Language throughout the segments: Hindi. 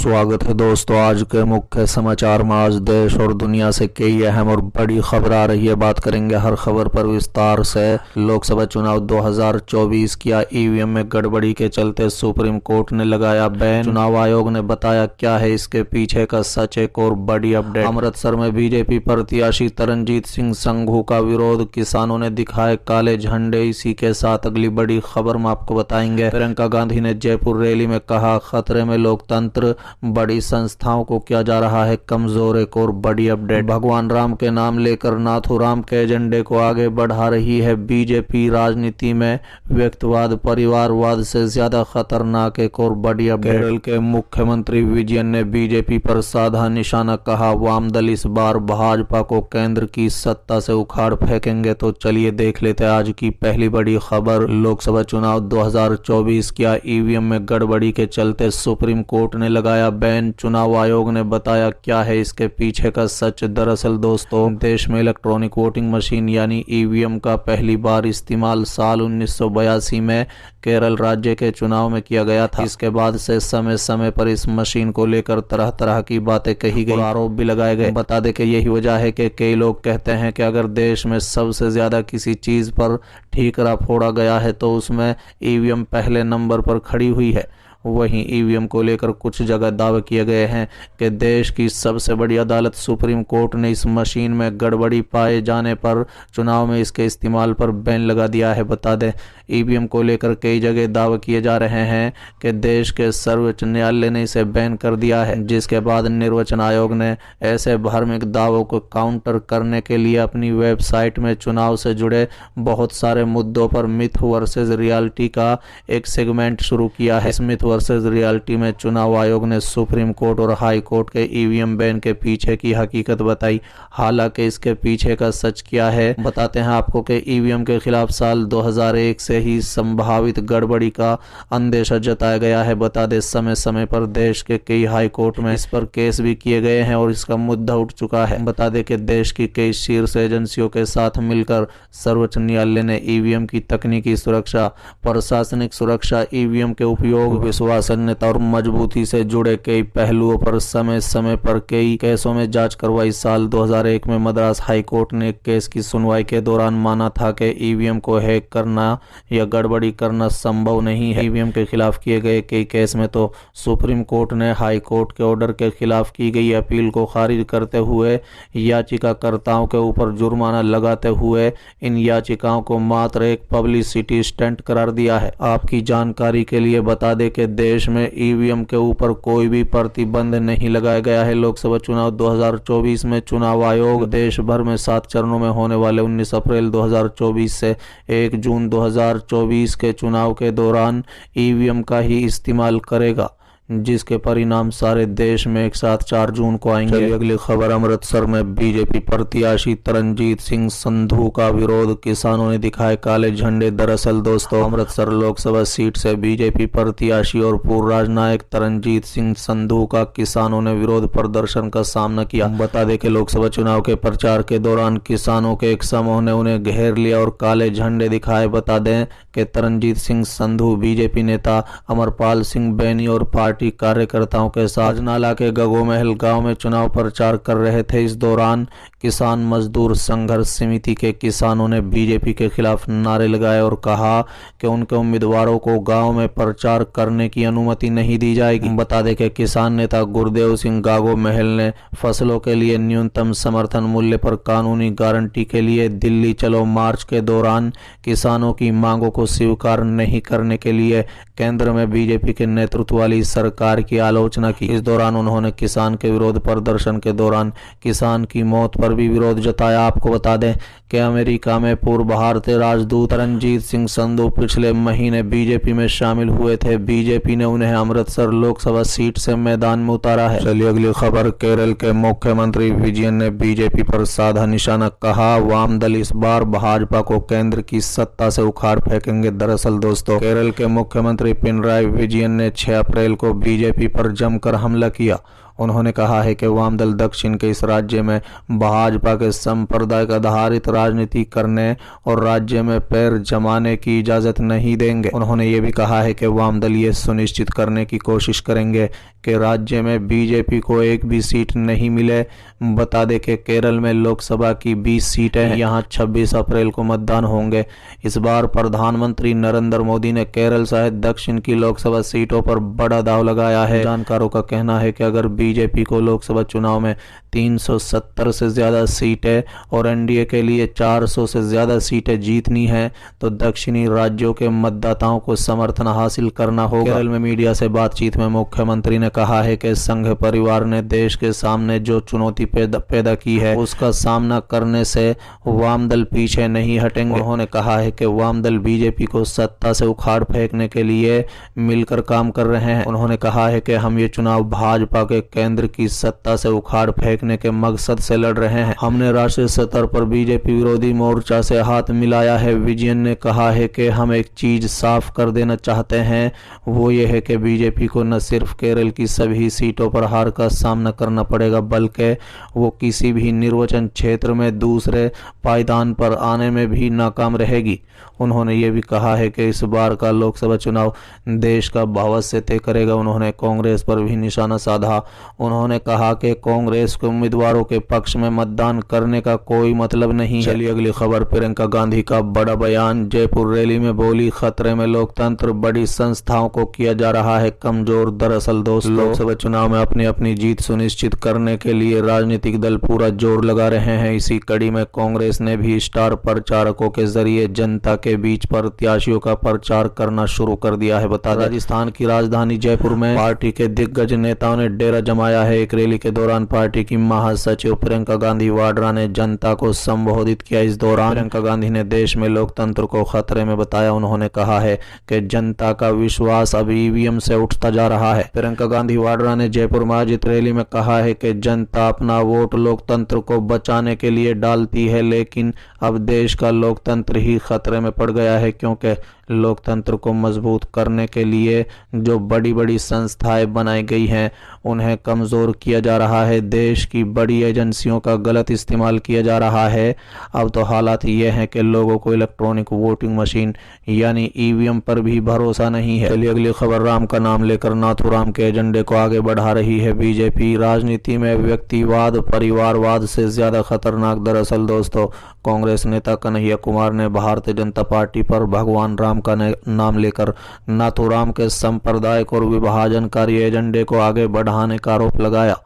स्वागत है दोस्तों। आज के मुख्य समाचार में आज देश और दुनिया से कई अहम और बड़ी खबर आ रही है। बात करेंगे हर खबर पर विस्तार से। लोकसभा चुनाव 2024 किया ईवीएम में गड़बड़ी के चलते सुप्रीम कोर्ट ने लगाया बैन। चुनाव आयोग ने बताया क्या है इसके पीछे का सच। एक और बड़ी अपडेट, अमृतसर में बीजेपी प्रत्याशी तरनजीत सिंह संधू का विरोध, किसानों ने दिखाए काले झंडे। इसी के साथ अगली बड़ी खबर में आपको बताएंगे। प्रियंका गांधी ने जयपुर रैली में कहा खतरे में लोकतंत्र, बड़ी संस्थाओं को किया जा रहा है कमजोर। एक और बड़ी अपडेट, भगवान राम के नाम लेकर नाथूराम के एजेंडे को आगे बढ़ा रही है बीजेपी। राजनीति में व्यक्तिवाद परिवारवाद से ज्यादा खतरनाक। एक और बड़ी अपडेट, केरल के मुख्यमंत्री विजयन ने बीजेपी पर साधा निशाना, कहा वाम दल इस बार भाजपा को केंद्र की सत्ता से उखाड़ फेंकेंगे। तो चलिए देख लेते हैं आज की पहली बड़ी खबर। लोकसभा चुनाव 2024 किया ईवीएम में गड़बड़ी के चलते सुप्रीम कोर्ट ने लगाया बैन। चुनाव आयोग ने बताया क्या है इसके पीछे का सच। दरअसल दोस्तों, देश में इलेक्ट्रॉनिक वोटिंग मशीन यानी ईवीएम का पहली बार इस्तेमाल साल 1982 में केरल राज्य के चुनाव में किया गया था। इसके बाद से समय समय पर इस मशीन को लेकर तरह तरह की बातें कही गई, आरोप भी लगाए गए। बता दें कि यही वजह है कि कई लोग कहते हैं कि अगर देश में सबसे ज्यादा किसी चीज पर ठीकरा फोड़ा गया है तो उसमें ईवीएम पहले नंबर पर खड़ी हुई है। वहीं ईवीएम को लेकर कुछ जगह दावे किए गए हैं कि देश की सबसे बड़ी अदालत सुप्रीम कोर्ट ने इस मशीन में गड़बड़ी पाए जाने पर चुनाव में इसके इस्तेमाल पर बैन लगा दिया है। बता दें, ईवीएम को लेकर कई जगह दावे किए जा रहे हैं कि देश के सर्वोच्च न्यायालय ने इसे बैन कर दिया है, जिसके बाद निर्वाचन आयोग ने ऐसे धार्मिक दावों को काउंटर करने के लिए अपनी वेबसाइट में चुनाव से जुड़े बहुत सारे मुद्दों पर मिथ वर्सेज रियलिटी का एक सेगमेंट शुरू किया है। इस मिथ वर्सेज रियलिटी में चुनाव आयोग ने सुप्रीम कोर्ट और हाई कोर्ट के ईवीएम बैन के पीछे की हकीकत बताई। हालांकि इसके पीछे का सच क्या है बताते हैं आपको कि ईवीएम के खिलाफ साल 2001 से ही संभावित गड़बड़ी का अंदेशा जताया गया है। बता दें, समय समय पर देश के कई हाई कोर्ट में इस पर केस भी किए गए हैं और इसका मुद्दा उठ चुका है। बता दें कि देश की कई शीर्ष एजेंसियों के साथ मिलकर सर्वोच्च न्यायालय ने ईवीएम की तकनीकी सुरक्षा, प्रशासनिक सुरक्षा, ईवीएम के उपयोग, विश्वसनीयता और मजबूती से जुड़े कई पहलुओं पर समय समय पर कई केसों में जांच करवाई। साल 2001 में मद्रास हाई कोर्ट ने एक केस की सुनवाई के दौरान माना था कि ईवीएम को हैक करना या गड़बड़ी करना संभव नहीं है। ईवीएम के खिलाफ किए गए कई केस में तो सुप्रीम कोर्ट ने हाई कोर्ट के ऑर्डर के खिलाफ की गई अपील को खारिज करते हुए याचिकाकर्ताओं के ऊपर जुर्माना लगाते हुए इन याचिकाओं को मात्र एक पब्लिसिटी स्टंट करार दिया है। आपकी जानकारी के लिए बता दें कि देश में ईवीएम के ऊपर कोई भी प्रतिबंध नहीं लगाया गया है। लोकसभा चुनाव 2024 में चुनाव आयोग देश भर में 7 चरणों में होने वाले 19 अप्रैल 2024 से 1 जून 2024 के चुनाव के दौरान ईवीएम का ही इस्तेमाल करेगा, जिसके परिणाम सारे देश में एक साथ 4 जून को आएंगे। अगली खबर, अमृतसर में बीजेपी प्रत्याशी तरनजीत सिंह संधू का विरोध, किसानों ने दिखाए काले झंडे। दरअसल दोस्तों, अमृतसर लोकसभा सीट से बीजेपी प्रत्याशी और पूर्व राजनायक तरनजीत सिंह संधू का किसानों ने विरोध प्रदर्शन का सामना किया। बता दें कि लोकसभा चुनाव के प्रचार के दौरान किसानों के एक समूह ने उन्हें घेर लिया और काले झंडे दिखाए। बता दें कि तरनजीत सिंह संधू बीजेपी नेता अमरपाल सिंह बैनी और पार्टी कार्यकर्ताओं के साथ नाला के गगोमहल गांव में चुनाव प्रचार कर रहे थे। इस दौरान किसान मजदूर संघर्ष समिति के किसानों ने बीजेपी के खिलाफ नारे लगाए और कहा कि उनके उम्मीदवारों को गांव में प्रचार करने की अनुमति नहीं दी जाएगी। बता दें कि किसान नेता गुरदेव सिंह गागोमहल ने फसलों के लिए न्यूनतम समर्थन मूल्य पर कानूनी गारंटी के लिए दिल्ली चलो मार्च के दौरान किसानों की मांगों को स्वीकार नहीं करने के लिए केंद्र में बीजेपी के नेतृत्व वाली सरकार की आलोचना की। इस दौरान उन्होंने किसान के विरोध प्रदर्शन के दौरान किसान की मौत पर भी विरोध जताया। आपको बता दें कि अमेरिका में पूर्व भारतीय राजदूत तरनजीत सिंह संधू पिछले महीने बीजेपी में शामिल हुए थे। बीजेपी ने उन्हें अमृतसर लोकसभा सीट से मैदान में उतारा है। चलिए अगली खबर, केरल के मुख्यमंत्री विजयन ने बीजेपी पर साधा निशाना, कहा वाम दल इस बार भाजपा को केंद्र की सत्ता से उखाड़ फेंकेंगे। दरअसल दोस्तों, केरल के मुख्यमंत्री पिनराई विजयन ने 6 अप्रैल को बीजेपी पर जमकर हमला किया। उन्होंने कहा है कि वाम दल दक्षिण के इस राज्य में भाजपा के सांप्रदायिक आधारित राजनीति करने और राज्य में पैर जमाने की इजाजत नहीं देंगे। उन्होंने ये भी कहा है कि वाम दल ये सुनिश्चित करने की कोशिश करेंगे कि राज्य में बीजेपी को एक भी सीट नहीं मिले। बता दें कि केरल में लोकसभा की 20 सीटें हैं, यहाँ 26 अप्रैल को मतदान होंगे। इस बार प्रधानमंत्री नरेंद्र मोदी ने केरल सहित दक्षिण की लोकसभा सीटों पर बड़ा दांव लगाया है। जानकारों का कहना है कि अगर बीजेपी को लोकसभा चुनाव में 370 से ज्यादा सीटें और एनडीए के लिए 400 से ज्यादा सीटें जीतनी हैं तो दक्षिणी राज्यों के मतदाताओं को समर्थन हासिल करना होगा। केरल में मीडिया से बातचीत में मुख्यमंत्री ने कहा है कि संघ परिवार ने देश के सामने जो चुनौती पैदा की है उसका सामना करने से वाम दल पीछे नहीं हटेंगे। उन्होंने कहा है कि वाम दल बीजेपी को सत्ता से उखाड़ फेंकने के लिए मिलकर काम कर रहे हैं। उन्होंने कहा है कि हम ये चुनाव भाजपा के केंद्र की सत्ता से उखाड़ फेंकने के मकसद से लड़ रहे हैं। हमने राष्ट्रीय स्तर पर बीजेपी विरोधी मोर्चा से हाथ मिलाया है। विजयन ने कहा है कि हम एक चीज साफ कर देना चाहते हैं, वो ये है कि बीजेपी को न सिर्फ केरल की सभी सीटों पर हार का सामना करना पड़ेगा बल्कि वो किसी भी निर्वाचन क्षेत्र में दूसरे पायदान पर आने में भी नाकाम रहेगी। उन्होंने ये भी कहा है कि इस बार का लोकसभा चुनाव देश का भविष्य तय करेगा। उन्होंने कांग्रेस पर भी निशाना साधा। उन्होंने कहा कि कांग्रेस के उम्मीदवारों के पक्ष में मतदान करने का कोई मतलब नहीं है। चलिए अगली खबर। प्रियंका गांधी का बड़ा बयान। जयपुर रैली में बोली, खतरे में लोकतंत्र, बड़ी संस्थाओं को किया जा रहा है कमजोर। दरअसल दोस्तों, लोकसभा चुनाव में अपनी जीत सुनिश्चित करने के लिए राजनीतिक दल पूरा जोर लगा रहे हैं। इसी कड़ी में कांग्रेस ने भी स्टार प्रचारकों के जरिए जनता के बीच प्रत्याशियों का प्रचार करना शुरू कर दिया है। बता राजस्थान की राजधानी जयपुर में पार्टी के दिग्गज नेताओं ने डेरा जमाया है। एक रैली के दौरान पार्टी की महासचिव प्रियंका गांधी वाड्रा ने जनता को संबोधित किया। इस दौरान प्रियंका गांधी ने देश में लोकतंत्र को खतरे में बताया। उन्होंने कहा है कि जनता का विश्वास अब ईवीएम से उठता जा रहा है। प्रियंका गांधी वाड्रा ने जयपुर में आयोजित रैली में कहा है कि जनता अपना वोट लोकतंत्र को बचाने के लिए डालती है, लेकिन अब देश का लोकतंत्र ही खतरे में पड़ गया है, क्योंकि लोकतंत्र को मजबूत करने के लिए जो बड़ी बड़ी संस्थाएं बनाई गई हैं उन्हें कमजोर किया जा रहा है। देश की बड़ी एजेंसियों का गलत इस्तेमाल किया जा रहा है। अब तो हालात ये हैं कि लोगों को इलेक्ट्रॉनिक वोटिंग मशीन यानी ईवीएम पर भी भरोसा नहीं है। चलिए अगली खबर। राम का नाम लेकर नाथूराम के एजेंडे को आगे बढ़ा रही है बीजेपी। राजनीति में व्यक्तिवाद परिवारवाद से ज्यादा खतरनाक। दरअसल दोस्तों, कांग्रेस नेता कन्हैया कुमार ने भारतीय जनता पार्टी पर भगवान राम का नाम लेकर नाथूराम के सांप्रदायिक और विभाजनकारी एजेंडे को आगे बढ़ाने का आरोप लगाया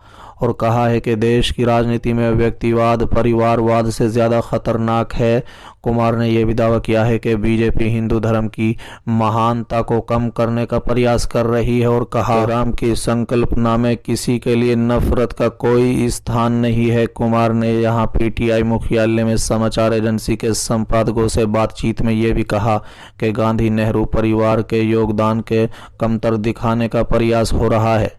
और कहा है कि देश की राजनीति में व्यक्तिवाद परिवारवाद से ज्यादा खतरनाक है। कुमार ने यह भी दावा किया है कि बीजेपी हिंदू धर्म की महानता को कम करने का प्रयास कर रही है और कहा, राम की संकल्पना में किसी के लिए नफरत का कोई स्थान नहीं है। कुमार ने यहां पीटीआई मुख्यालय में समाचार एजेंसी के संपादकों से बातचीत में यह भी कहा कि गांधी नेहरू परिवार के योगदान के कमतर दिखाने का प्रयास हो रहा है।